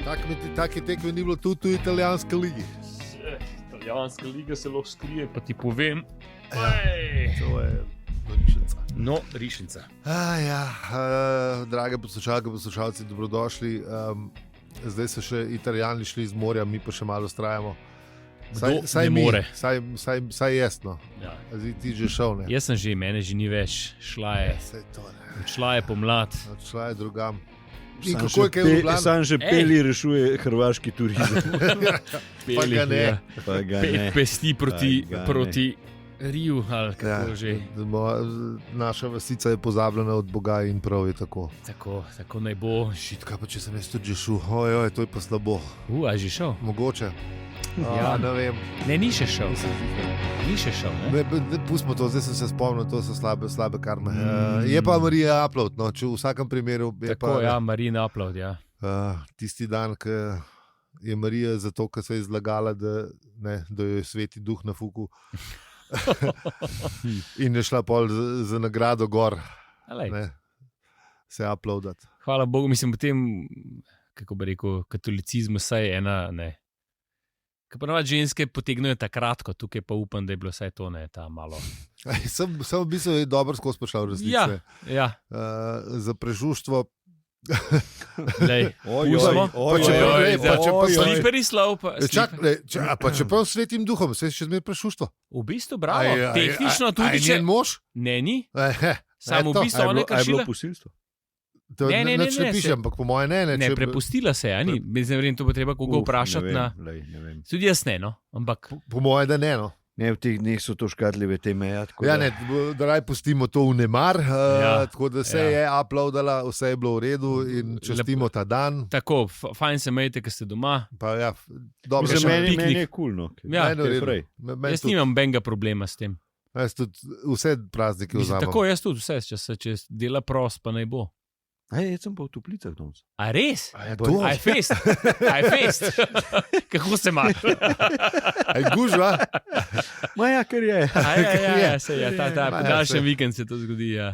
Take tekme ni bilo tudi v italijanski ligi. Italijanska liga se lahko skrije, pa ti povem. To je rišenca. No, rišenca. Drage poslušalci, dobrodošli. Zdaj so še Italijani šli iz morja, mi pa še malo vztrajamo. Saj ne more. Saj jasno. Ja. Zdaj ti že šel, ne? Jaz sem že, mene že ni več. Šla je pomlad. Odšla je drugam. In kako je kaj v Ljubljani? Sam že Peli rešuje hrvaški turizem. Pa ga ne. Pesti proti Riju, ali kako že. Naša vasica je pozabljena od Boga in prav je tako. Tako naj bo. Šitka, pa če sem jaz tudi že šel. To je pa slabo. A že šel? Mogoče. Ne vem. Ne, ni še šel. Ni še šel, ne? Pustimo to, zdaj sem se spomnil, to so slabe karme. Je pa Marija upload, no, če v vsakem primeru je tako, pa... Marina upload, ja. Tisti dan, ko je Marija zato, ker se je izlagala, da jo je sveti duh na fuku. In je šla pol za nagrado gor. Se uploadat. Hvala Bogu, mislim, potem, kako bi rekel, katolicizmu saj ena, ne. Ker ponavadi ženske potegnejo ta kratko, tukaj pa upam, da je bilo vsaj to, ne, ta malo. Sem v bistvu dobro skozi prišel v resnici. Ja. Za prežuštvo. Sliperi slov. Pa čeprav svetim duhom, se še zmer prežuštvo. V bistvu, bravo, tehnično tudi če... A je njen mož? Ne, ni. Samo v bistvu ona je kršila. A je bilo posilstvo? Ne pišem, ampak po moje ne. Ne, prepustila se, a ni. To bo treba koga vprašati. Ne vem. Tudi jaz ne, no. Ampak... Po moje, da ne, no. Ne, v teh dneh so to škatljive teme. Da raj pustimo to v nemar, tako da se je uploadala, vse je bilo v redu in častimo ta dan. Tako, fajn se imejte, ker ste doma. Pa ja, dobro. Za meni je cool, no. Jaz nimam benga problema s tem. Jaz tudi vse praznike vzamem. Tako, jaz tudi vse, če dela prost, pa naj bo. Jaz sem pa v Toplicah danes. A res? A je fest? Kako se ima? A je gužva? Maja, ker je. Ta podaljšen vikend se to zgodi, ja.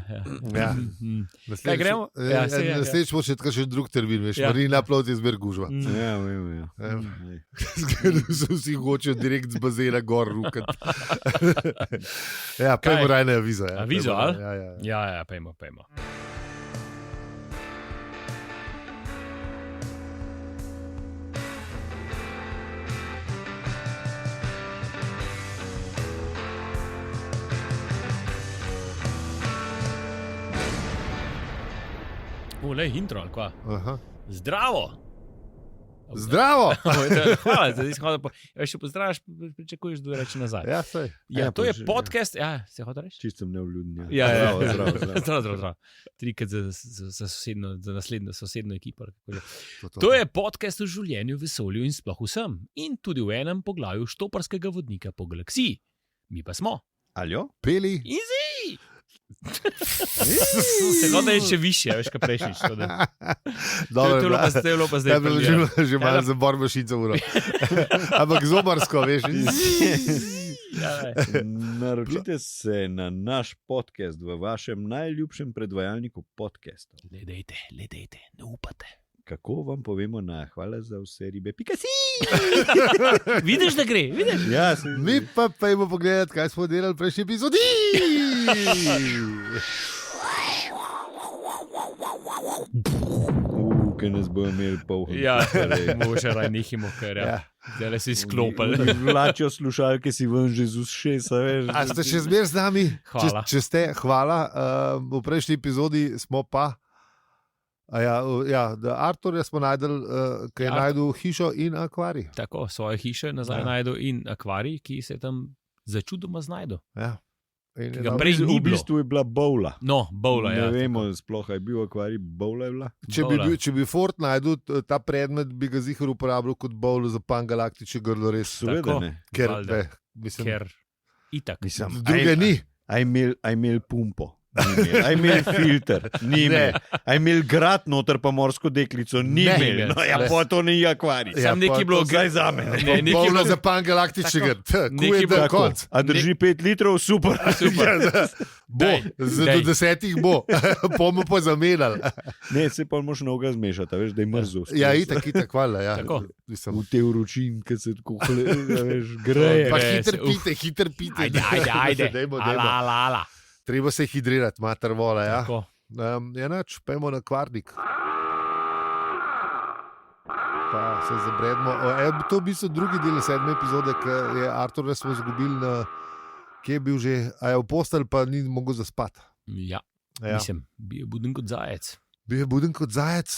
Kaj gremo? Naslednjič bo še tako še drug termin, veš, Marina upload je zmer gužva. Ja, vem. So vsi hočejo direkt z bazena gor rukat. Ja, pejmo rajne avizo. Avizo, ali? Ja, pejmo. Lej, intro, ali kva? Zdravo! Hvala, zdaj še pozdraviš, pričakuješ, da reči nazaj. Ja, sej. To je podcast, se hoče reči? Čistem nevljudnja. Zdravo. Trikrat za naslednjo sosedno ekipo. To je podcast o življenju, vesolju in sploh vsem. In tudi v enem poglavju štoparskega vodnika po galaksiji. Mi pa smo. Aljo? Peli. Easy! Se hoče reči še više, veš, kaj prejšiš. Dobro, to je bilo pa zdaj. Že malo za bor mašico uro. Ampak zobarsko, veš. Naročite se na naš podcast v vašem najljubšem predvajalniku podcastov. Le dejte, ne upate. Kako vam povemo na hvala za vse ribe? Pikasi! Vidiš, da gre, vidiš? Ja, mi pa pojmo pogledati, kaj smo delali v prejšnji epizodi. Kaj nas bojo imeli polho. Ja, mogoče raj nehimo, ker zdaj si izklopili. Vlačijo slušalke si ven že z ušesa, veš. A ste še zmer z nami? Hvala. Če ste, hvala. V prejšnji epizodi smo pa da Arturja smo najdel, ki je najdel hišo in akvarij. Tako, svoje hiše nazaj najdel in akvarij, ki se tam začudoma znajdu. Ja. V bistvu je bila bowla. No, bowla, Ne vemo, sploh je bil akvarij, bowla je bila. Če bi Ford najdel ta predmet, bi ga zihar uporabljal kot bowlo za pangalaktične grlo res. Seveda ne. Ker itak. Druge ni. A imel pumpo. Aj imel filter, ni imel. Aj imel grad noter pa morsko deklico, ni imel. No, ja, pa to ni akvarij. Sam nekaj bilo zdaj za me. Polno za pan galaktičnega. Kuj je da konc. A drži 5 litrov, super. Bo, do 10 bo. Bomo pa zamenjali. Ne, se pa moraš noga zmešati, veš, da je mrzo. Ja, itak, hvala. Ja. V te vročin, ki se tako greje. Pa hiter pite. Ajde. Ala. Treba se hidrirati, mater vola. Ja. Enač, pojmo na Kvarnik. Pa se zabredmo. To je v bistvu drugi del 7. epizode, ki je Artur res smo izgubili na... Kje je bil že? A je v postelj, pa ni mogel zaspati. Ja. Mislim, bil je buden kot zajec.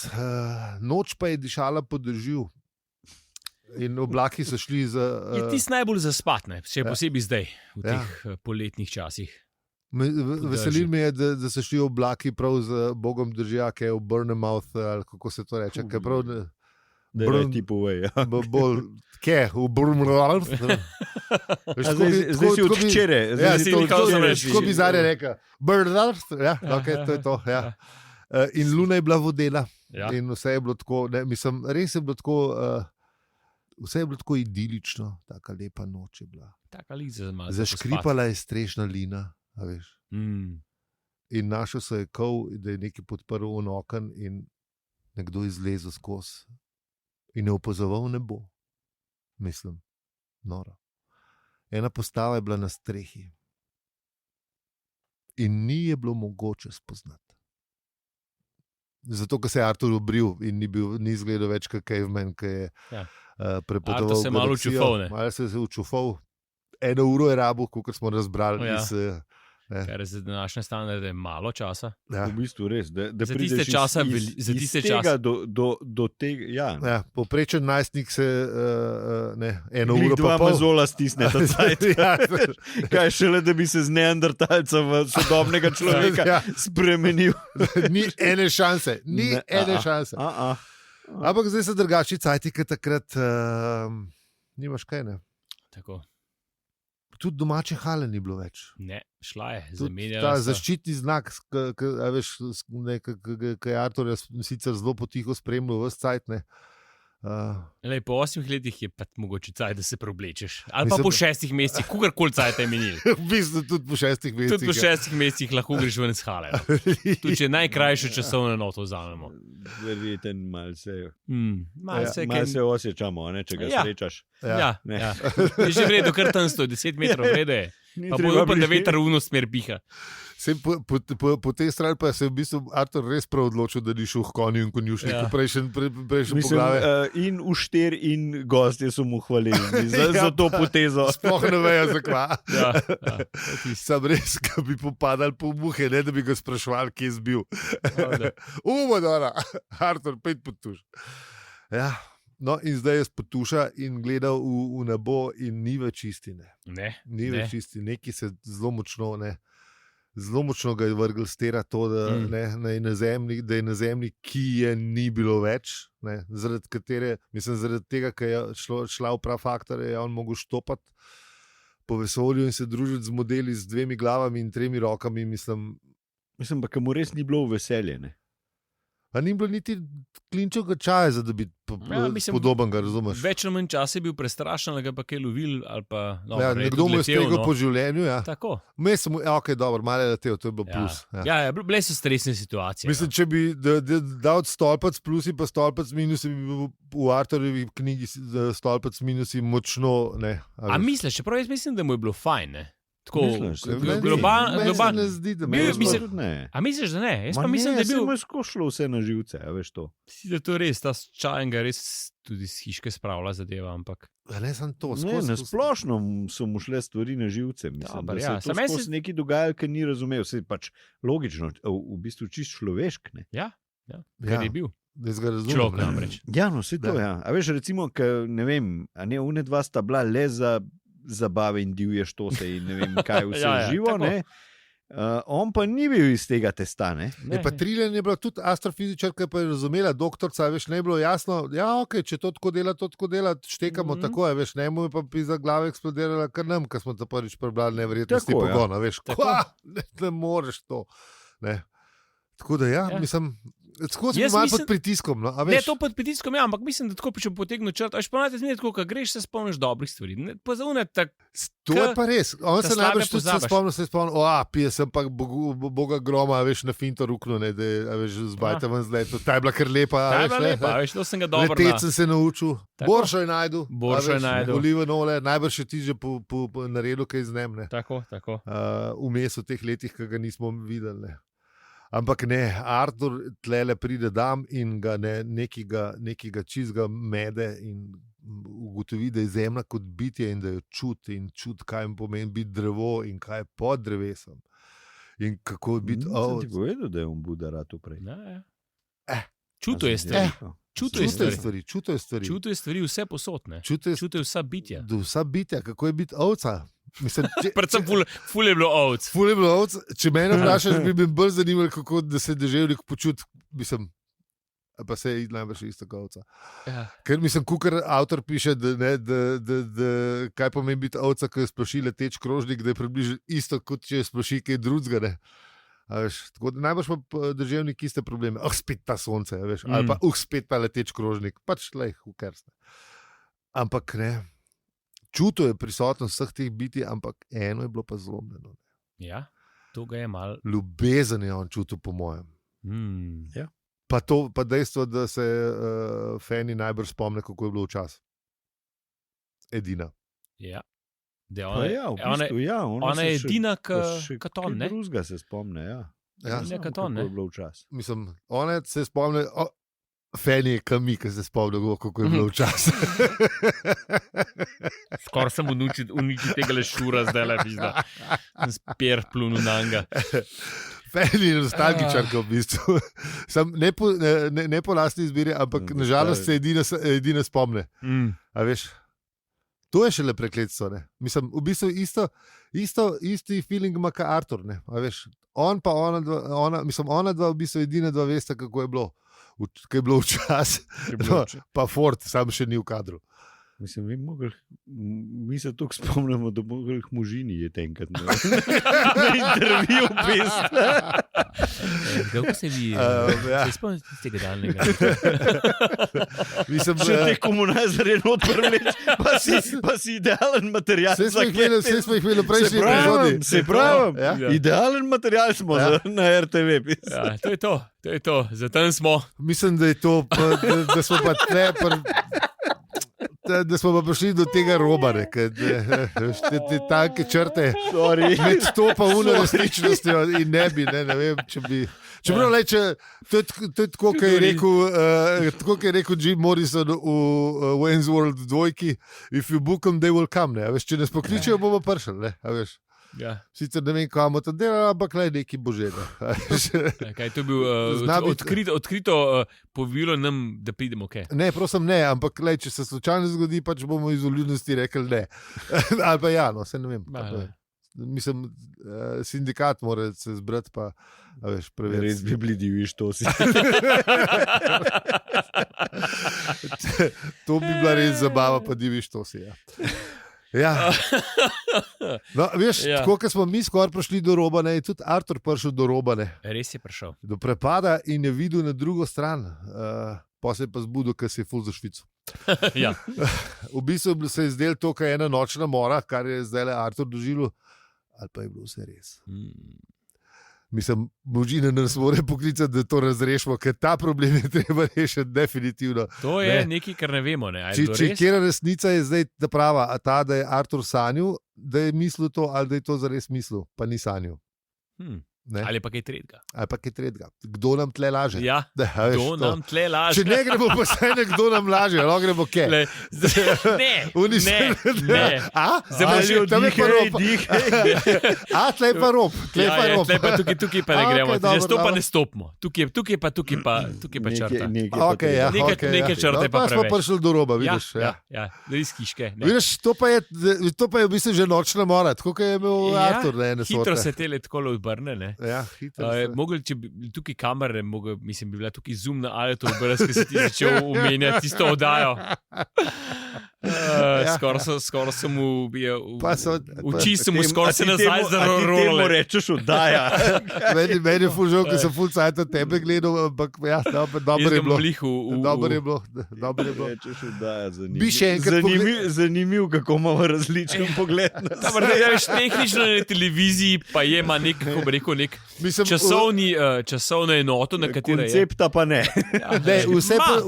Noč pa je dišala po dežju. In oblaki so šli za... Je tisti najbolj zaspat, ne? Še posebej zdaj, v teh poletnih časih. Veselim me je, da so šli oblaki prav z Bogom držja, ki je v Burnemouth, ali kako se to reče. Da je tipovej. Kje? V Burnemouth? Zdaj si od včere. Tako bi Zarja rekel. Burnemouth? Ja, ok, to je to. In luna je bila vodena. In vse je bilo tako, mislim, res je bilo tako... Vse je bilo tako idilično, taka lepa noč je bila. Zaškripala je strešna lina. In našel se je kol, da je nekaj podprl v oken in nekdo izlezel skozi in je opazoval nebo. Mislim, noro. Ena postava je bila na strehi in ni je bilo mogoče spoznati. Zato, ker se je Artur obril in ni izgledal več kot caveman, ki je prepotoval. Artur se je malo učufal, ne? Malo se je učufal. 1 uro je rabil, kot smo razbrali iz... Kar je za današnje standarde malo časa. V bistvu res. Za tiste časa. Do tega, ja. Povprečen najstnik se 1 uro pa pol. 2 mazola stisne ta cajt. Kaj šele, da bi se z neandertalca v sodobnega človeka spremenil. Ni ene šanse. Ampak zdaj so drugačni cajti, ker takrat nimaš kaj, ne? Tako. Tudi domače hale ni bilo več. Ne, šla je, zamenjala ta zaščitni znak, ki je Artur sicer zelo potiho spremljal ves cajt, ne. Po 8 letih je pa mogoče cajt, da se preoblečeš. Ali pa po 6 mesecih, kogarkoli cajt je minil. V bistvu tudi po 6 mesecih. Tudi po 6 mesecih lahko greš ven iz hale. Tudi če najkrajšo časovno noto vzamemo. Verjeten malce. Malce osjećamo, če ga srečaš. Ja. Je že vredo, kar tam stoji, 10 metrov vrede je. Pa bojo pa, da veter v smer piha. Po tej strani pa se je v bistvu Artur res prav odločil, da ni šel v konju in konjušnik, prejšen poglave. In ušter in gostje so mu hvalili za to potezo. Sploh ne vejo zakva. Sam res, ko bi popadali po muhe, ne da bi ga sprašvali, kje je zbil. Umadora, Artur, pet potuš. Ja. No, in zdaj je spotuša in gledal v nebo in ni več istine. Ni več istine. Neki se zelo močno ga je vrgel stera to, da je na zemlji, ki je ni bilo več, zaradi tega, ker je šla v prav faktor, je on mogel štopati po vesolju in se družiti z modeli z 2 glavami in 3 rokami. Mislim, pa ker mu res ni bilo veselje, ne? A ni bilo niti klinčevega čaja, da bi podoben ga, razumeš? Več ali manj časa je bil prestrašen, ali ga pa kaj lovil, ali pa... nekdo mu je stegal po življenju, ja. Tako. Ok, dobro, malo je letel, to je bilo plus. Bile so stresne situacije. Mislim, če bi dal stolpec plusi pa stolpec minusi, bi bil v Arturjevi knjigi stolpec minusi močno, ne. A misliš, čeprav jaz mislim, da mu je bilo fajn, ne? Tako, globalno ne zdi, da A misliš, da ne? Jaz pa mislim, da je bil... Ne, se mu šlo vse na živce, veš to. Da to res, ta čajen ga res tudi z hiške spravlja zadeva, ampak... Ne, sem to. Na splošno so mu šle stvari na živce. Mislim, da se to skozi nekaj dogajalo, ker ni razumel. Vse pač logično, v bistvu čist človešk, ne? Ja, ker je bil. Človek namreč. Ja, no, vse to, ja. A veš, recimo, ne vem, une dva sta bila le za zabave in divje štose in ne vem kaj vse živo, ne. On pa ni bil iz tega testa, ne? Pa Triljan je bila tudi astrofizičarka, pa je razumela, doktorca, veš, ne je bilo jasno, ja, ok, če to tako dela, štekamo tako, veš, ne mu je pa za glave eksplodirala kar nam, ker smo to prvič prebrali neverjetnosti pogona, veš, ne moreš to, ne. Tako da mislim, tako smo malo pod pritiskom. No? Ne, to pod pritiskom, ampak mislim, da tako če potegnu črt. Až ponavadi zmeraj tako, ko greš, se spomniš dobrih stvari. Pa za une tak... To je pa res. On se najbrž tudi se spomnil, pije sem pa Boga groma, veš, na finto rukno, ne, da veš, zbajte ven z leto. Ta je bila kar lepa. Ta je bila lepa, veš, to sem ga dobro letec sem se naučil. Boršo je najdu. Oliven ole, najbrž še ti že po naredu kaj z njim. Tako. Vmes v teh letih, ki ga nismo videli, ne. Ampak ne, Artur tlele pride dam in ga nekega čizga mede in ugotovi, da je zemlja kot bitje in da jo čuti, kaj jim pomeni biti drevo in kaj je pod drevesom. In kako je biti Sem ti povedal, da je on Buda rad prej. Čutil je stvari. Čutil je stvari. Čutil je stvari vse posod, ne. Čutil je vsa bitja. Vsa bitja, kako je biti ovca. Predvsem ful je bilo ovc. Če mene vprašaš, bi me bolj zanimalo, kako da se deževnik počuti, pa se je najbrž isto kot ovca. Ja. Ker kukar avtor piše, da kaj pomeni biti ovca, ko je sploši leteč krožnik, da je približno isto, kot če je sploši kaj drugega. Tako da najbrž pa deževnik iste probleme. Spet ta sonce, veš, ali pa spet ta leteč krožnik. Pač hukersne. Ampak ne. Čutil je prisotnost vseh teh bitij, ampak eno je bilo pa zlomljeno. Ja, to ga je malo. Ljubezen je on čutil, po mojem. Ja. Pa dejstvo, da se Feni najbrž spomne, kako je bilo včasih. Edina. Ja. Ona je edina, katon, ne? Drugega se spomne, ja. Katon, ne? Kako je bilo včasih. Mislim, ona se spomne... Feni je kami, ki se spomnil, kako je bilo včasih. Skoraj sem uničil tega šura, zdaj le pizda. Spir plunu nanga. Feni je nostalgičarka v bistvu. Ne po lastni izbiri, ampak nažalost se edina spomne. A veš, to je šele prekletstvo, ne. Mislim, v bistvu isti feeling ima ka Artur, ne. A veš, on pa ona dva v bistvu edina dva veste, kako je bilo. Kaj je bilo včasih, pa Ford, sam še ni v kadru. Mislim, mi se tukaj spomnimo, da mogli možini je tenkrat na intervju pisati. Kako se vi spomnite z tega daljnega? Če te komunizare odprvleč, pa si idealen material. Vse smo jih imeli v prejšnji epizodi. Se pravim, idealen material smo na RTV pisati. Ja, to je to, zatem smo. Mislim, da je to, da smo pa da smo pa prišli do tega roba, te tanke črte med to pa uno resničnostjo in ne vem, če bi... Čeprav to je tako, kot je rekel Jim Morrison v Wayne's World 2, if you book them, they will come, ne, veš, če nas pokličejo, bomo prišli, ne, a veš. Ja. Sicer ne vem, kam to dela, ampak neki božene. Kaj to je bil odkrito povilo nam, da pridemo, kaj? Ne, prosim ne, ampak če se slučajno zgodi, pač bomo iz vljudnosti rekli ne. Ali pa ja, no, se ne vem. Mislim, sindikat mora se zbrati, pa veš, preveriti. Res bi bili diviš, to si. To bi bila res zabava, pa diviš, to si, ja. Ja. No, veš, tako, ko smo mi skoraj prišli do roba, ne, je tudi Artur prišel do roba, ne. Res je prišel. Do prepada in je videl na drugo stran. Pa se je pa zbudil, ker se je ful za Švico. Ja. V bistvu se je zdelo to, kaj je ena nočna mora, kar je zdaj le Artur doživljal, ali pa je bilo vse res. Mislim, možine nas mora poklicati, da to razrešimo, ker ta problem je treba rešiti definitivno. To je nekaj, kar ne vemo. Ne? Če kjera resnica je zdaj ta prava, a ta, da je Artur sanjal, da je mislil to, ali da je to zares mislil, pa ni sanjal. Ali pa kaj tretjega. Kdo nam tle laže? Ja, kdo nam tle laže? Če ne gremo po sejne, kdo nam laže, lahko gremo kje? Ne. Završijo tam je pa rob. Tle je pa rob. Tle pa tukaj pa ne gremo. Sto pa ne stopimo. Tukaj pa črta. Nekaj črte pa preveč. Pa smo prišli do roba, vidiš. Ja, res kiške. Vidiš, to pa je v bistvu že nočna mora, tako kot je imel Artur. Hitro se tele tako odbrne, ne? Ja, hitro. Če bi tukaj kamere, mislim, bi bila tukaj zoom na Alto, brez ki si ti začel umenjati tisto oddajo. Skoraj sem uči sem mu skoraj se nazaj zarolil. Ti temu rečeš oddaja. Meni je ful žal, ko sem ful cajt od tebe gledal, ampak ja, dobro je bilo. Rečeš oddaja, zanimiv, kako imamo različen pogled. Tehnično na televiziji pa je ima nek časovno enoto, na katero je. Koncepta pa ne.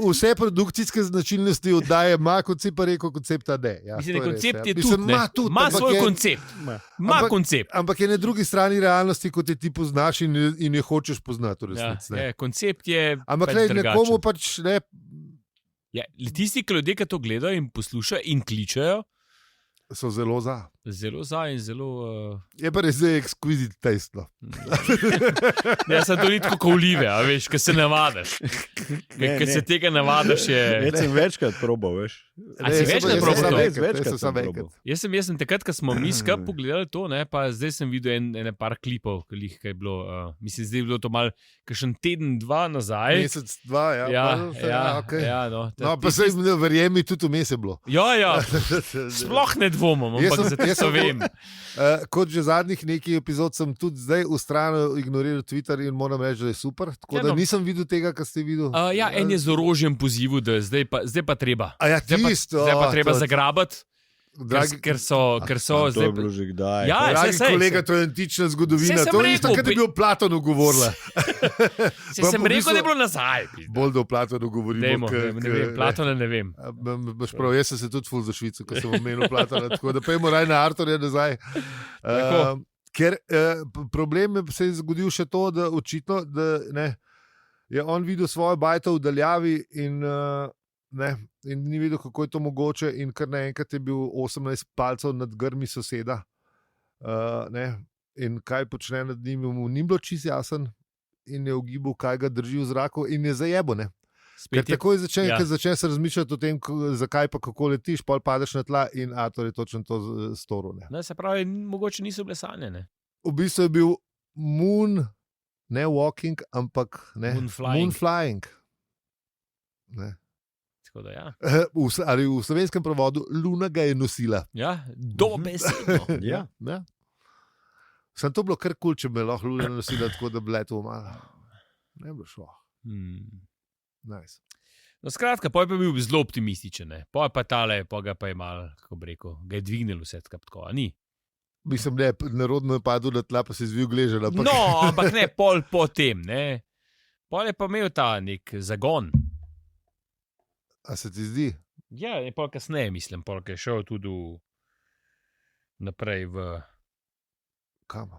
Vse produkcijske značilnosti oddaje ima, koncept pa rekel, koncepta ne. Mislim, koncept je tudi, ima svoj koncept. Ampak je na drugi strani realnosti, kot je ti poznaš in jo hočeš poznati. Koncept je ampak nekomu pač ne. Tisti ljudje, ki to gledajo in poslušajo in kličejo, so zelo za. Zelo za in zelo... Je pa res exquisite taste. Jaz sem to ni tako olive, a veš, ker se navadaš. Ker se tega navadaš je... Jaz sem večkrat probal, veš. A si večkrat probal? Jaz sem takrat, ko smo mi skupaj pogledali to, ne, pa zdaj sem videl ene par klipov, kaj je bilo, mislim, zdaj je bilo to malo, kakšen teden, 2 nazaj. Mesec, 2, ja. No, pa se verjemi, tudi vmes je bilo. Ja, sploh ne dvomim, ampak zato to vem. Kot že zadnjih nekaj epizod sem tudi zdaj ustrajno ignoriral Twitter in moram reči, da je super. Tako da nisem videl tega, kar ste videli. En je z orožjem pozivu, da zdaj pa treba. Zdaj pa treba zagrabati. Ker so zdaj bilo že kdaj. Ja, kolega, to je antična zgodovina. To je tako, da je bil Platonu govorila. Sem rekel, da je bilo nazaj. Bolj da o Platonu govorimo. Ne vem, Platona ne vem. Jaz sem se tudi ful za Švico, ko sem omenil Platona. Tako da pojmo raj na Arturja nazaj. Ker problem se je zgodil še to, da očitno je on videl svojo bajto v daljavi in ni videl, kako je to mogoče, in kar naenkrat je bil 18 palcev nad grmi soseda. In kaj počne nad njim, mu ni bilo čisto jasen, in je ugibal, kaj ga drži v zraku, in je zajebo. Ker takoj začneš razmišljati o tem, zakaj pa kako letiš, pol padeš na tla, in Artur je točno to storil. Se pravi, mogoče niso bile sanje. V bistvu je bil moon, ne walking, ampak moon flying. Ali v slovenskem prevodu Luna ga je nosila. Ja, dobesedno. Ja. Sem to bilo kar kul, če bi lahko Luna nosila tako, da bi letel malo. Ne bi šlo. Nice. No, skratka, poj pa bil zelo optimističen. Poj pa tale, poj ga pa je malo, kako bi rekel, ga je dvignil vse tako, a ni? Mislim, ne, narodno je padel na tla, pa se je zvil gležen. No, ampak ne, pol po tem, ne. Pol je pa imel ta nek zagon. A se ti zdi? Ja, pol kasneje, mislim, pol, ki je šel tudi naprej v... Kam?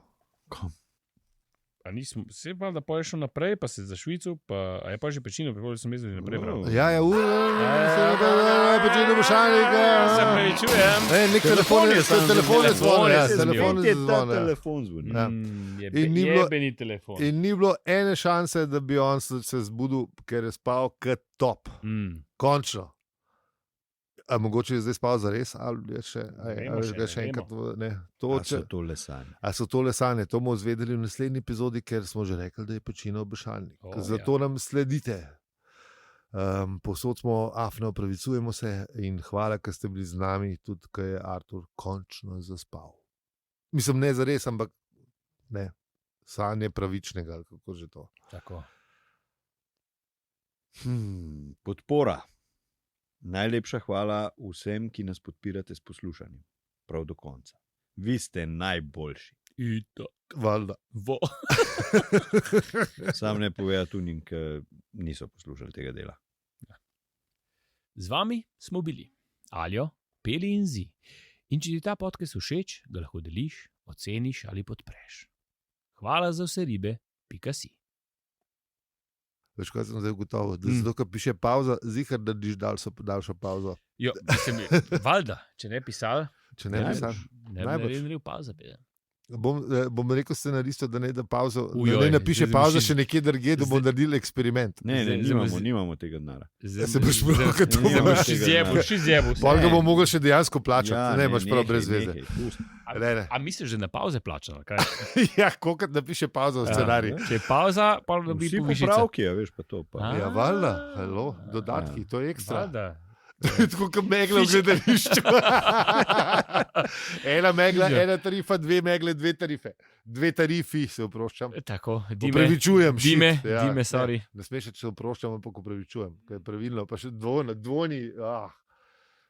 A nismo, se pa da pol je šel naprej, pa se za Švico, a je pa že pečino, pa pol sem mislil naprej bral. Ja, pečino bošalnika. Se pravičujem. Nek telefon je zvon. Jebeni telefon. In ni bilo ene šanse, da bi on se zbudil, ker je spal kot top. Končno. A mogoče je zdaj spal zares, ali je še enkrat? So to lesanje? A so to lesanje? To bomo izvedeli v naslednji epizodi, ker smo že rekli, da je pečino obešalnik. Zato nam sledite. Povsod smo afno, opravičujemo se in hvala, ker ste bili z nami, tudi ko je Artur končno zaspal. Mislim, ne zares, ampak ne. Sanje pravičnega, ali kako že to. Tako. Podpora. Najlepša hvala vsem, ki nas podpirate s poslušanjem. Prav do konca. Vi ste najboljši. Valjda. Sam ne povedal tunim, ki niso poslušali tega dela. Z vami smo bili Aljo, Peli in Zi. In če ti ta podcast všeč, ga lahko deliš, oceniš ali podpreš. Hvala za vse ribe, .si. Veš, kaj sem zdaj ugotovil? Zato, ker piše pauza, zihar, da diš daljšo pauzo. Jo, mislim, valjda, če ne pisal, Če ne pisal. ne bi naredil pauze. Bom rekel scenaristu, da ne da pauzo, Ujoj, da ne napiše zdaj pauza mišli- še nekje drugje, da bomo naredili eksperiment. Ne, Zdaj- nimamo tega denarja. Se boš prav, kad to Ne, imaš. Boš izjebil. Pol ga bom mogel še dejansko plačati, ne imaš prav nehaj, brez veze. nehaj, pusti. Ne. A misliš, da na pauze plačano? Ja, kolikrat napiše pauza v scenarij. Če je pauza, pa dobi Vsi povišice. popravki, veš pa to. Pa. Ja, valjda, hello, dodatki, to je ekstra. Valjda. Tako kot megla v gledališču. Ena megla, ena tarifa, dve megle, dve tarife. Dve tarifi, se oproščam. Tako, Dime, Upravičujem. Dime, shit, ja, Dime, sorry. Ne smeš, če se oproščam, ampak upravičujem. Kaj je pravilno, pa še dvojni.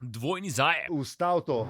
Dvojni zajem. Ustav to.